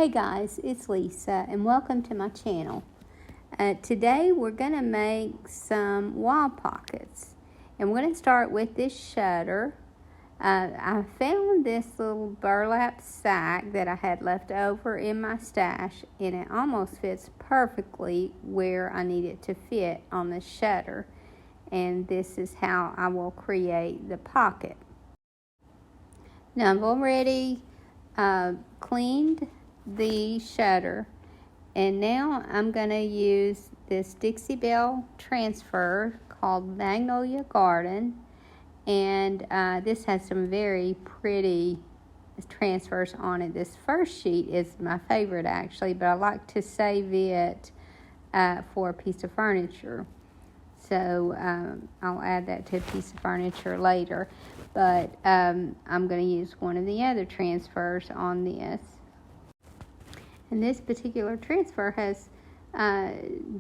Hey guys, it's Lisa and welcome to my channel. Today we're going to make some wall pockets, and we're going to start with this shutter. I found this little burlap sack that I had left over in my stash, and it almost fits perfectly where I need it to fit on the shutter, and this is how I will create the pocket. Now I've already cleaned the shutter, and now I'm going to use this Dixie Belle transfer called Magnolia Garden, and this has some very pretty transfers on it. This first sheet is my favorite actually, but I like to save it for a piece of furniture, so I'll add that to a piece of furniture later, but I'm going to use one of the other transfers on this. And this particular transfer has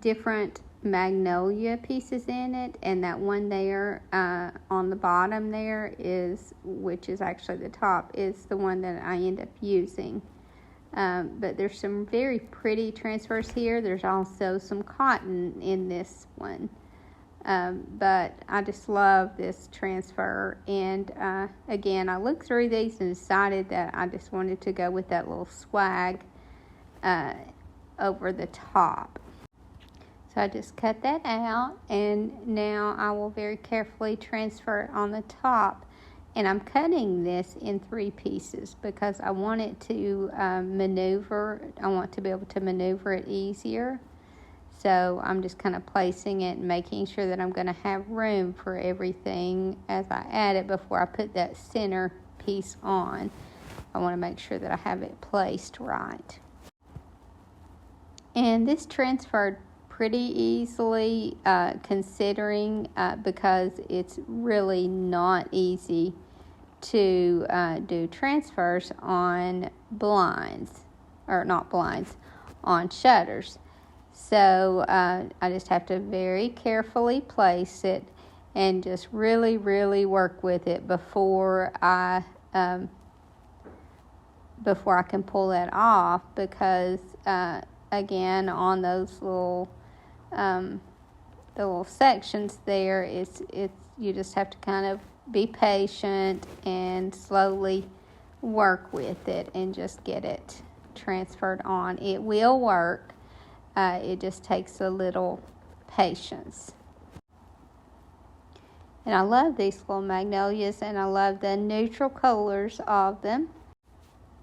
different magnolia pieces in it, and that one there on the bottom there which is actually the top, is the one that I end up using. But there's some very pretty transfers here. There's also some cotton in this one. But I just love this transfer, and again, I looked through these and decided that I just wanted to go with that little swag over the top. So I just cut that out, and now I will very carefully transfer it on the top, and I'm cutting this in 3 pieces because I want it to maneuver. I want to be able to maneuver it easier. So I'm just kind of placing it and making sure that I'm going to have room for everything as I add it before I put that center piece on. I want to make sure that I have it placed right. And this transferred pretty easily, considering because it's really not easy to do transfers on blinds, or not blinds, on shutters. So I just have to very carefully place it and just really, really work with it before I can pull that off, because again, on those little the little sections there, it's you just have to kind of be patient and slowly work with it and just get it transferred on. It will work. It just takes a little patience. And I love these little magnolias, and I love the neutral colors of them.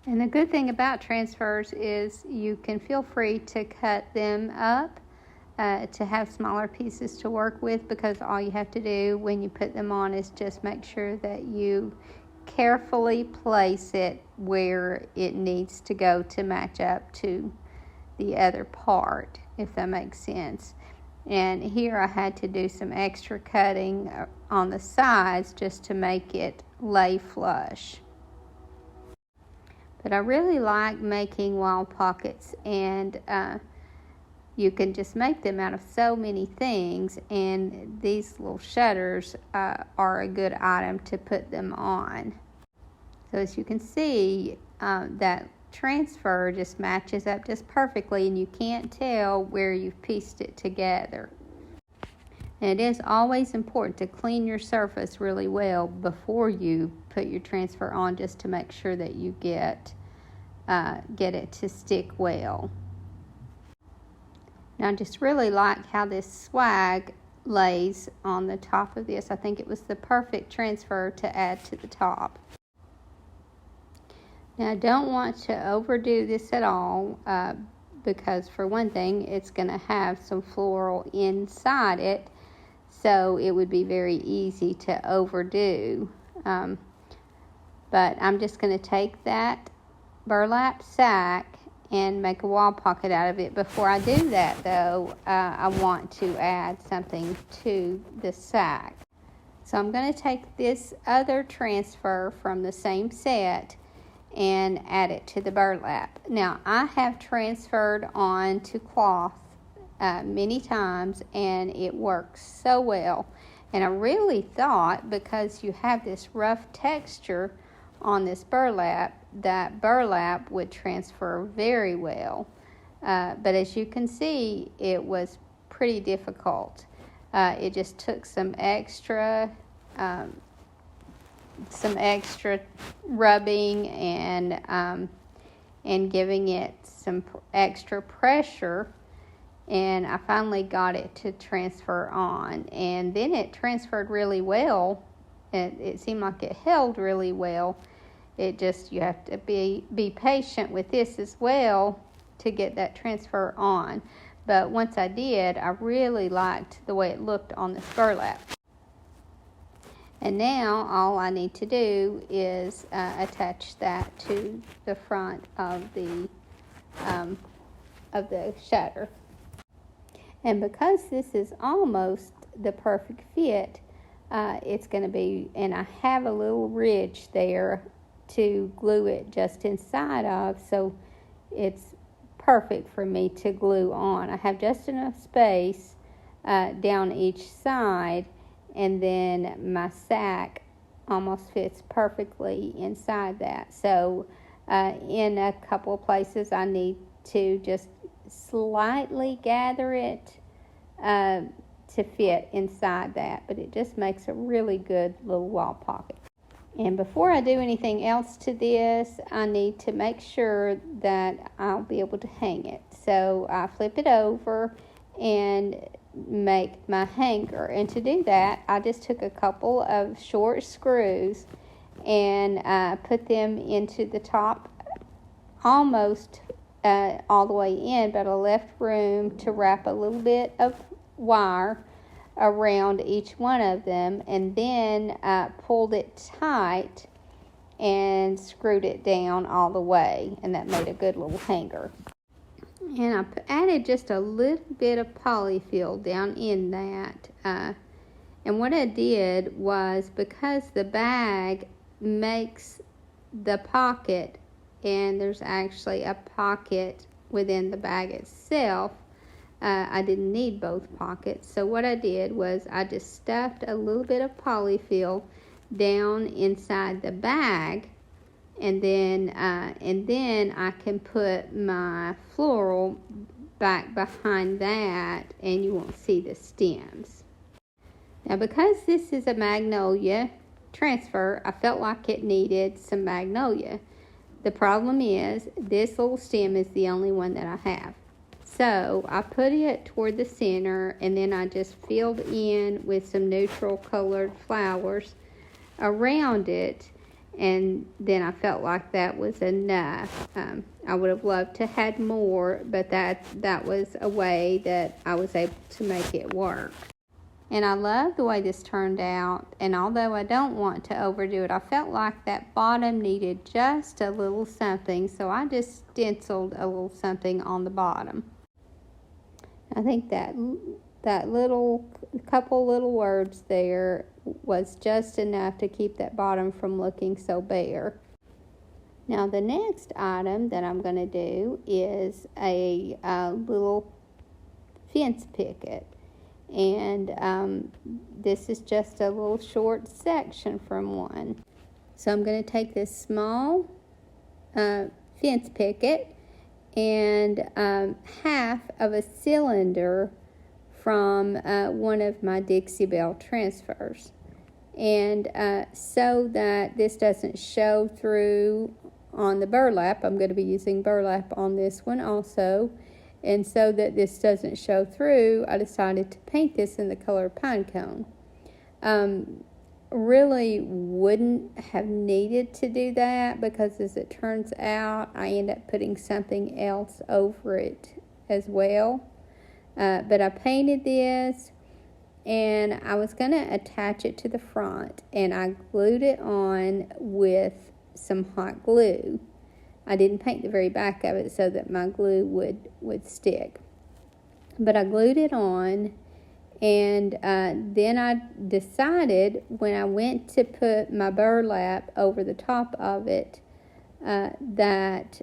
And the good thing about transfers is you can feel free to cut them up to have smaller pieces to work with, because all you have to do when you put them on is just make sure that you carefully place it where it needs to go to match up to the other part, if that makes sense. And here I had to do some extra cutting on the sides just to make it lay flush. But I really like making wall pockets, and you can just make them out of so many things, and these little shutters are a good item to put them on. So as you can see, that transfer just matches up just perfectly, and you can't tell where you've pieced it together. And it is always important to clean your surface really well before you put your transfer on, just to make sure that you get it to stick well. Now I just really like how this swag lays on the top of this. I think it was the perfect transfer to add to the top. Now I don't want to overdo this at all, because for one thing, it's going to have some floral inside it, so it would be very easy to overdo. But I'm just going to take that burlap sack and make a wall pocket out of it. Before I do that, though, I want to add something to the sack. So I'm going to take this other transfer from the same set and add it to the burlap. Now, I have transferred on to cloth many times, and it works so well. And I really thought, because you have this rough texture on this burlap, that burlap would transfer very well. But as you can see, it was pretty difficult. It just took some extra rubbing and giving it some extra pressure, and I finally got it to transfer on, and then it transferred really well. It seemed like it held really well. It just, you have to be patient with this as well to get that transfer on. But once I did, I really liked the way it looked on this burlap. And now all I need to do is attach that to the front of the shutter. And because this is almost the perfect fit, it's going to be, and I have a little ridge there to glue it just inside of, so it's perfect for me to glue on. I have just enough space down each side, and then my sack almost fits perfectly inside that. So in a couple of places I need to just slightly gather it to fit inside that, but it just makes a really good little wall pocket. And before I do anything else to this, I need to make sure that I'll be able to hang it. So I flip it over and make my hanger. And to do that, I just took a couple of short screws and put them into the top, almost all the way in, but I left room to wrap a little bit of wire around each one of them, and then pulled it tight and screwed it down all the way, and that made a good little hanger. And I added just a little bit of polyfill down in that, and what I did was, because the bag makes the pocket, and there's actually a pocket within the bag itself, I didn't need both pockets. So what I did was I just stuffed a little bit of polyfill down inside the bag, and then I can put my floral back behind that, and you won't see the stems. Now, because this is a magnolia transfer, I felt like it needed some magnolia. The problem is this little stem is the only one that I have. So I put it toward the center, and then I just filled in with some neutral colored flowers around it, and then I felt like that was enough. I would have loved to had more, but that was a way that I was able to make it work. And I love the way this turned out, and although I don't want to overdo it, I felt like that bottom needed just a little something, so I just stenciled a little something on the bottom. I think that couple little words there was just enough to keep that bottom from looking so bare. Now the next item that I'm going to do is a little fence picket. And this is just a little short section from one. So I'm going to take this small fence picket and half of a cylinder from one of my Dixie Belle transfers. And so that this doesn't show through on the burlap, I'm going to be using burlap on this one also. And so that this doesn't show through, I decided to paint this in the color pine cone. Really wouldn't have needed to do that, because as it turns out, I end up putting something else over it as well. But I painted this, and I was going to attach it to the front, and I glued it on with some hot glue. I didn't paint the very back of it so that my glue would stick. But I glued it on, and then I decided when I went to put my burlap over the top of it that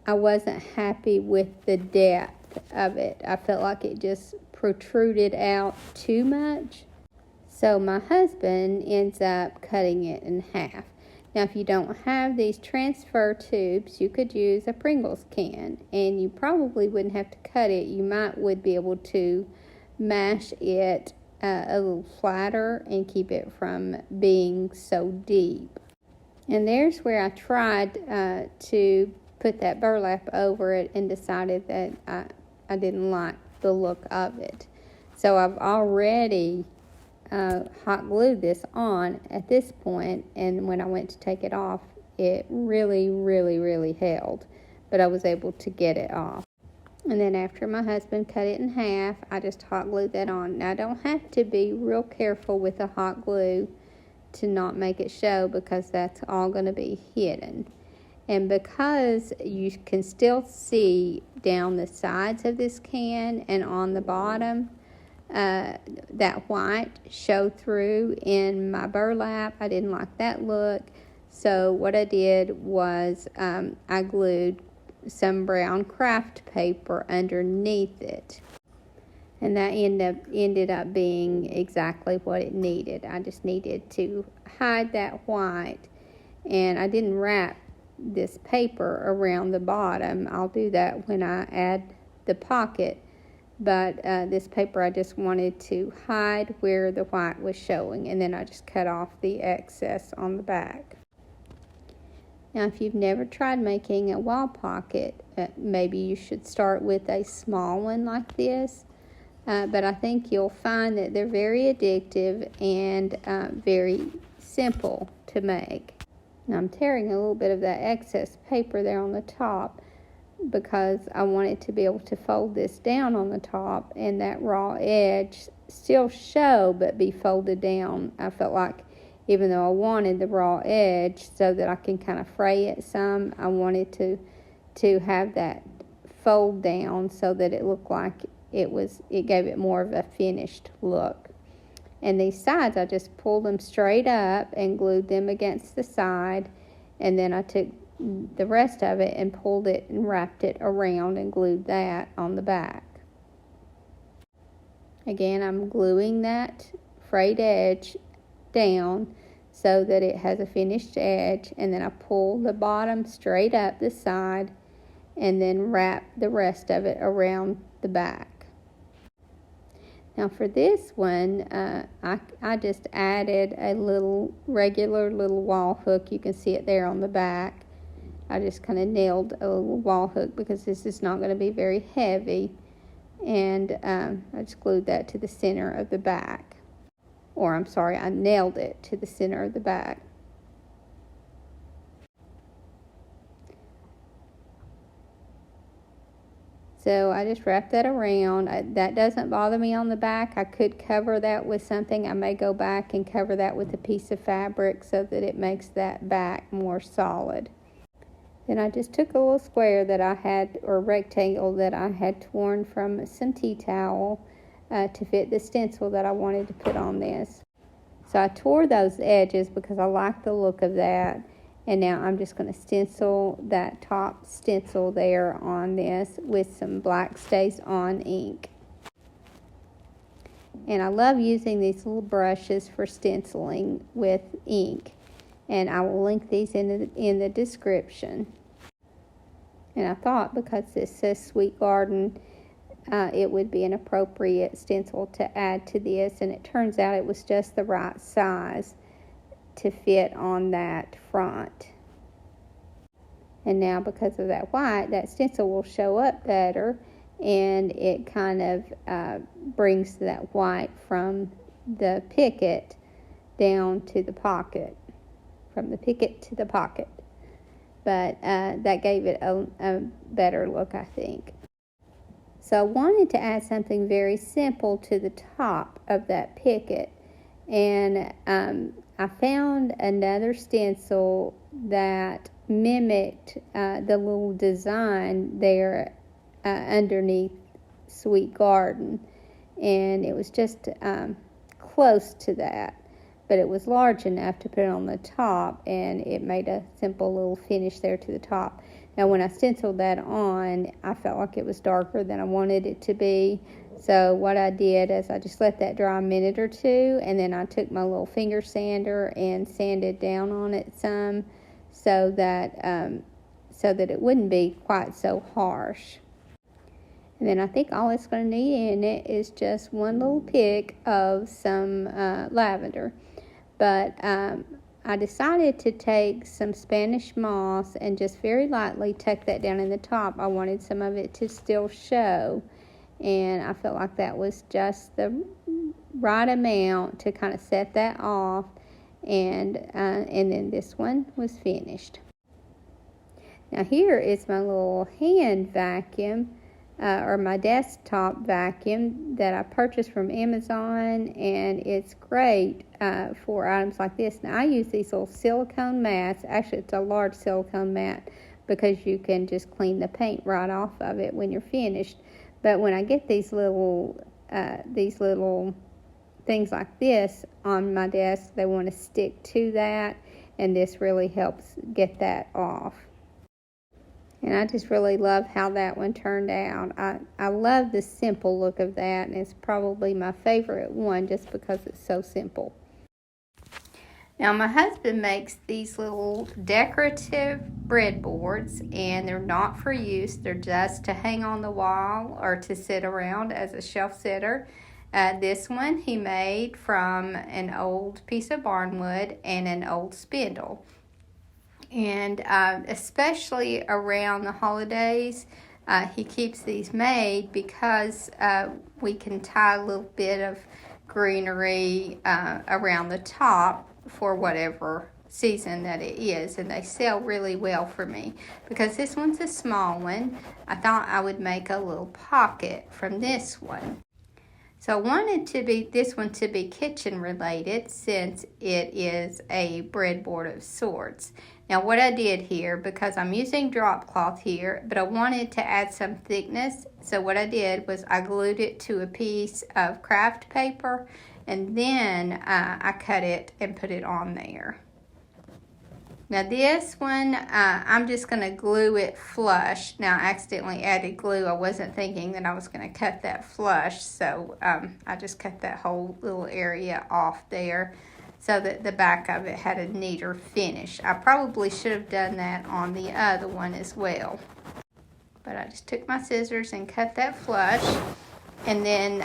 I wasn't happy with the depth of it. I felt like it just protruded out too much. So my husband ends up cutting it in half. Now, if you don't have these transfer tubes, you could use a Pringles can, and you probably wouldn't have to cut it. You would be able to mash it a little flatter and keep it from being so deep. And there's where I tried to put that burlap over it and decided that I didn't like the look of it. So I've already hot glued this on at this point, and when I went to take it off, it really held, but I was able to get it off. And then after my husband cut it in half, I just hot glued that on. Now I don't have to be real careful with the hot glue to not make it show, because that's all going to be hidden. And because you can still see down the sides of this can and on the bottom, that white showed through in my burlap. I didn't like that look, so what I did was I glued some brown craft paper underneath it, and that ended up being exactly what it needed. I just needed to hide that white, and I didn't wrap this paper around the bottom. I'll do that when I add the pocket. But this paper, I just wanted to hide where the white was showing, and then I just cut off the excess on the back. Now, if you've never tried making a wall pocket, maybe you should start with a small one like this. But I think you'll find that they're very addictive and very simple to make. Now, I'm tearing a little bit of that excess paper there on the top, because I wanted to be able to fold this down on the top and that raw edge still show but be folded down. I felt like even though I wanted the raw edge so that I can kind of fray it some, I wanted to have that fold down so that it looked like it gave it more of a finished look. And these sides, I just pulled them straight up and glued them against the side, and then I took the rest of it and pulled it and wrapped it around and glued that on the back. Again, I'm gluing that frayed edge down so that it has a finished edge, and then I pull the bottom straight up the side and then wrap the rest of it around the back. Now for this one, I just added a regular little wall hook. You can see it there on the back. I just kind of nailed a little wall hook because this is not going to be very heavy. And I just glued that to the center of the back. Or I'm sorry, I nailed it to the center of the back. So I just wrapped that around. That doesn't bother me on the back. I could cover that with something. I may go back and cover that with a piece of fabric so that it makes that back more solid. Then I just took a little square that I had, or rectangle that I had torn from some tea towel to fit the stencil that I wanted to put on this. So I tore those edges because I like the look of that. And now I'm just going to stencil that top stencil there on this with some black Stays On ink. And I love using these little brushes for stenciling with ink. And I will link these in the description. And I thought because this says Sweet Garden, it would be an appropriate stencil to add to this. And it turns out it was just the right size to fit on that front. And now because of that white, that stencil will show up better, and it kind of brings that white from the picket down to the pocket. From the picket to the pocket. But that gave it a better look, I think. So I wanted to add something very simple to the top of that picket. And I found another stencil that mimicked the little design there underneath Sweet Garden. And it was just close to that. But it was large enough to put it on the top, and it made a simple little finish there to the top. Now when I stenciled that on, I felt like it was darker than I wanted it to be. So what I did is I just let that dry a minute or two, and then I took my little finger sander and sanded down on it some so that it wouldn't be quite so harsh. And then I think all it's going to need in it is just one little pick of some lavender. But I decided to take some Spanish moss and just very lightly tuck that down in the top. I wanted some of it to still show. And I felt like that was just the right amount to kind of set that off. And then this one was finished. Now here is my little hand vacuum, or my desktop vacuum that I purchased from Amazon, and it's great for items like this. Now I use these little silicone mats. Actually, it's a large silicone mat because you can just clean the paint right off of it when you're finished. But when I get these little things like this on my desk, they want to stick to that, and this really helps get that off. And I just really love how that one turned out. I love the simple look of that, and it's probably my favorite one just because it's so simple. Now my husband makes these little decorative breadboards, and they're not for use. They're just to hang on the wall or to sit around as a shelf sitter. This one he made from an old piece of barnwood and an old spindle. And especially around the holidays, he keeps these made because we can tie a little bit of greenery around the top for whatever season that it is, and they sell really well for me. Because this one's a small one, I thought I would make a little pocket from this one. So I wanted this one to be kitchen related, since it is a breadboard of sorts. Now what I did here, because I'm using drop cloth here, but I wanted to add some thickness, so what I did was I glued it to a piece of craft paper, and then I cut it and put it on there. Now this one, I'm just going to glue it flush. Now I accidentally added glue. I wasn't thinking that I was going to cut that flush, so I just cut that whole little area off there so that the back of it had a neater finish. I probably should have done that on the other one as well. But I just took my scissors and cut that flush, and then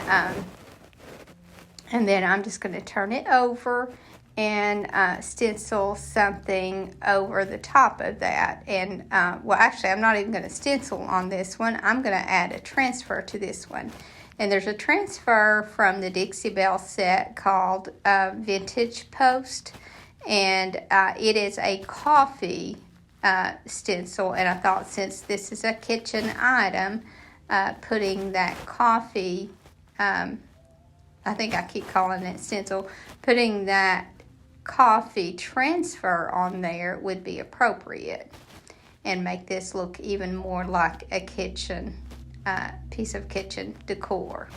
I'm just going to turn it over and stencil something over the top of that. And well, actually, I'm not even going to stencil on this one. I'm going to add a transfer to this one. And there's a transfer from the Dixie Belle set called Vintage Post, and it is a coffee stencil. And I thought, since this is a kitchen item, putting that coffee, I think I keep calling it stencil, putting that coffee transfer on there would be appropriate and make this look even more like a kitchen piece of kitchen decor.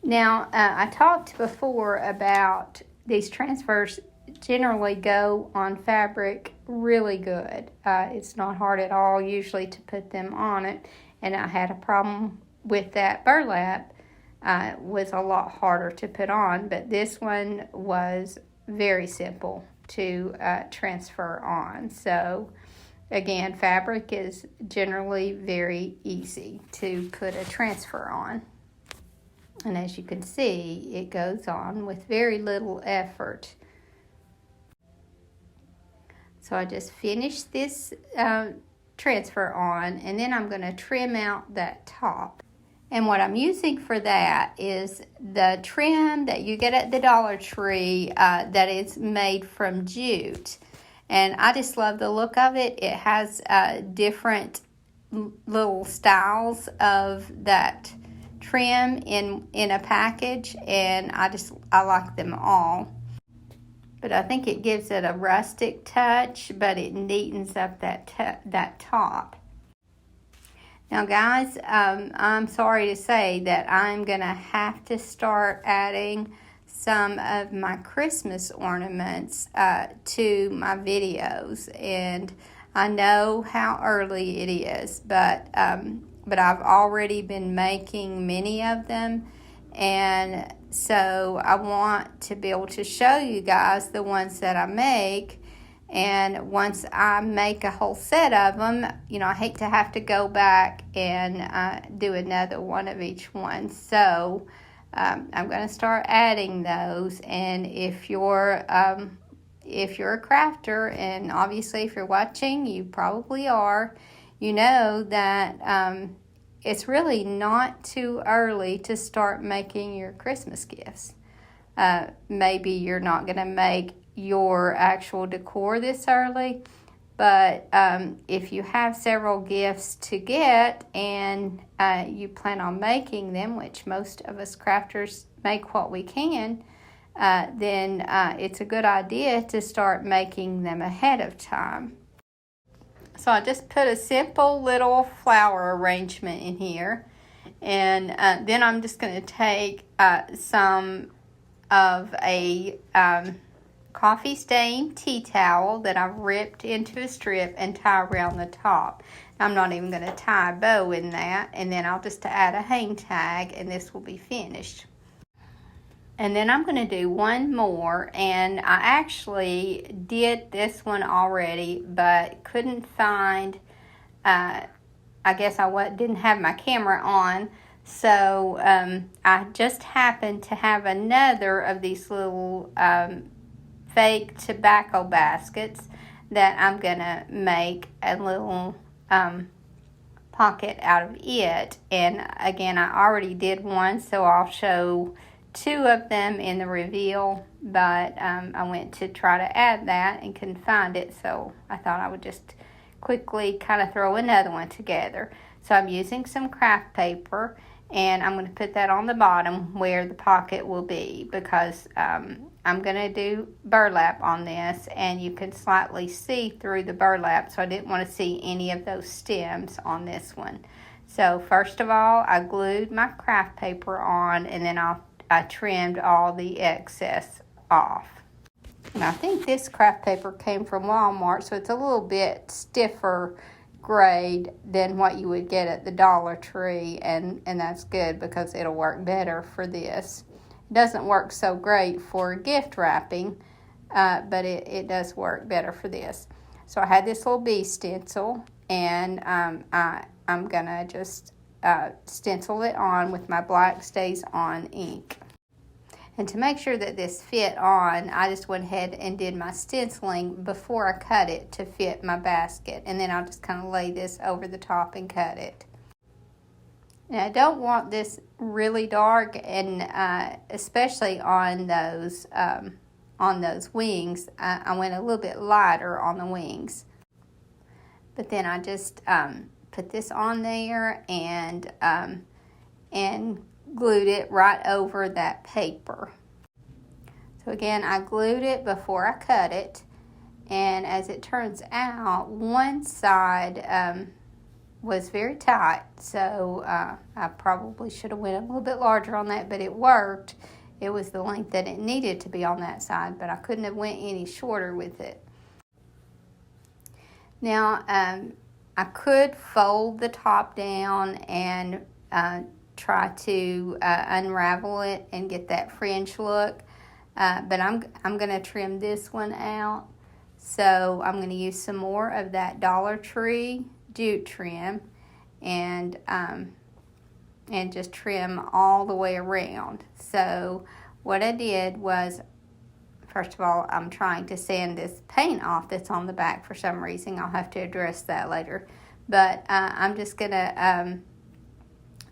Now I talked before about these transfers generally go on fabric really good. It's not hard at all usually to put them on it, and I had a problem with that burlap. Was a lot harder to put on, but this one was very simple to transfer on. So again, fabric is generally very easy to put a transfer on, and as you can see, it goes on with very little effort. So I just finished this transfer on, and then I'm going to trim out that top. And what I'm using for that is the trim that you get at the Dollar Tree that is made from jute. And I just love the look of it. It has different little styles of that trim in a package, and I like them all. But I think it gives it a rustic touch, but it neatens up that top. Now guys, I'm sorry to say that I'm going to have to start adding some of my Christmas ornaments to my videos. And I know how early it is, but I've already been making many of them, and so I want to be able to show you guys the ones that I make. And once I make a whole set of them, you know, I hate to have to go back and do another one of each one. So I'm going to start adding those. And if you're a crafter, and obviously if you're watching, you probably are, you know that it's really not too early to start making your Christmas gifts. Maybe you're not going to make your actual decor this early, but if you have several gifts to get and you plan on making them, which most of us crafters make what we can, then it's a good idea to start making them ahead of time. So I just put a simple little flower arrangement in here, and then I'm just going to take some of a coffee stained tea towel that I've ripped into a strip and tie around the top. I'm not even going to tie a bow in that, and then I'll just add a hang tag, and this will be finished. And then I'm going to do one more, and I actually did this one already, but couldn't find, I guess I didn't have my camera on, so I just happened to have another of these little fake tobacco baskets that I'm going to make a little pocket out of it. And again, I already did one, so I'll show two of them in the reveal, but I went to try to add that and couldn't find it, so I thought I would just quickly kind of throw another one together. So I'm using some craft paper, and I'm going to put that on the bottom where the pocket will be, because I'm going to do burlap on this, and you can slightly see through the burlap, so I didn't want to see any of those stems on this one. So first of all, I glued my craft paper on, and then I trimmed all the excess off. And I think this craft paper came from Walmart, so it's a little bit stiffer grade than what you would get at the Dollar Tree, and that's good because it'll work better for this. It doesn't work so great for gift wrapping, but it does work better for this. So I had this little bee stencil, and I'm going to just stencil it on with my Black Stays On ink. And to make sure that this fit on, I just went ahead and did my stenciling before I cut it to fit my basket. And then I'll just kind of lay this over the top and cut it. Now, I don't want this really dark, and especially on those wings. I went a little bit lighter on the wings. But then I just put this on there and glued it right over that paper. So again, I glued it before I cut it, and as it turns out, one side was very tight, so I probably should have went a little bit larger on that, but it worked. It was the length that it needed to be on that side, but I couldn't have went any shorter with it. Now, I could fold the top down and try to unravel it and get that fringe look, but I'm going to trim this one out. So I'm going to use some more of that Dollar Tree jute trim and just trim all the way around. So what I did was, first of all, I'm trying to sand this paint off that's on the back for some reason. I'll have to address that later. But I'm just going to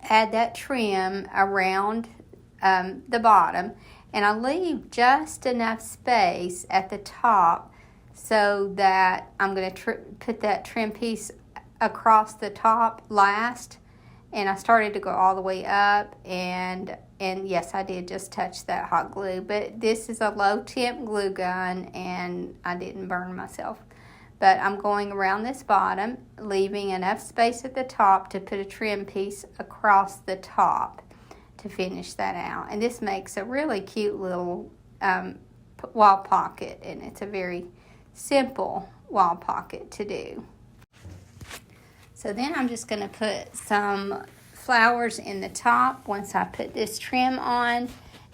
add that trim around the bottom, and I leave just enough space at the top so that I'm going to put that trim piece across the top last. And I started to go all the way up, and yes, I did just touch that hot glue, but this is a low temp glue gun and I didn't burn myself. But I'm going around this bottom, leaving enough space at the top to put a trim piece across the top to finish that out. And this makes a really cute little wall pocket, and it's a very simple wall pocket to do. So then I'm just going to put some flowers in the top once I put this trim on.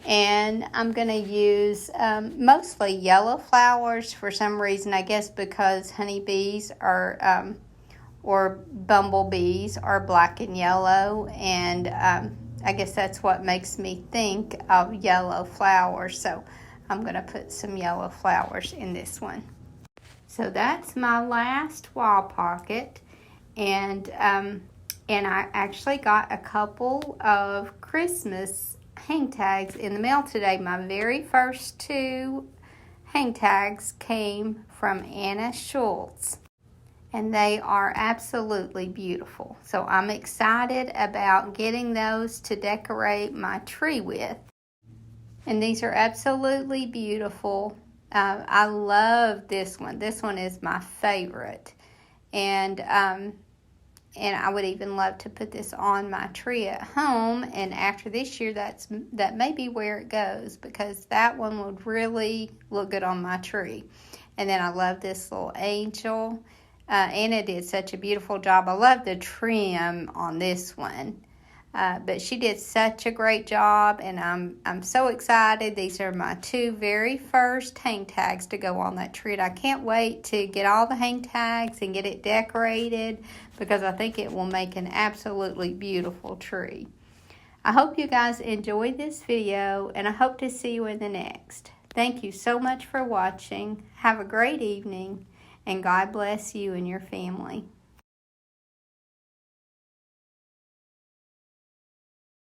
And I'm going to use mostly yellow flowers for some reason, I guess because honeybees are, or bumblebees are black and yellow. And I guess that's what makes me think of yellow flowers. So I'm going to put some yellow flowers in this one. So that's my last wall pocket. And I actually got a couple of Christmas hang tags in the mail today. My very first 2 hang tags came from Anna Schultz, and they are absolutely beautiful. So I'm excited about getting those to decorate my tree with. And these are absolutely beautiful. I love this one. This one is my favorite. And I would even love to put this on my tree at home. And after this year, that may be where it goes, because that one would really look good on my tree. And then I love this little angel. Anna did such a beautiful job. I love the trim on this one. But she did such a great job, and I'm so excited. These are my 2 very first hang tags to go on that tree. And I can't wait to get all the hang tags and get it decorated, because I think it will make an absolutely beautiful tree. I hope you guys enjoyed this video, and I hope to see you in the next. Thank you so much for watching. Have a great evening, and God bless you and your family.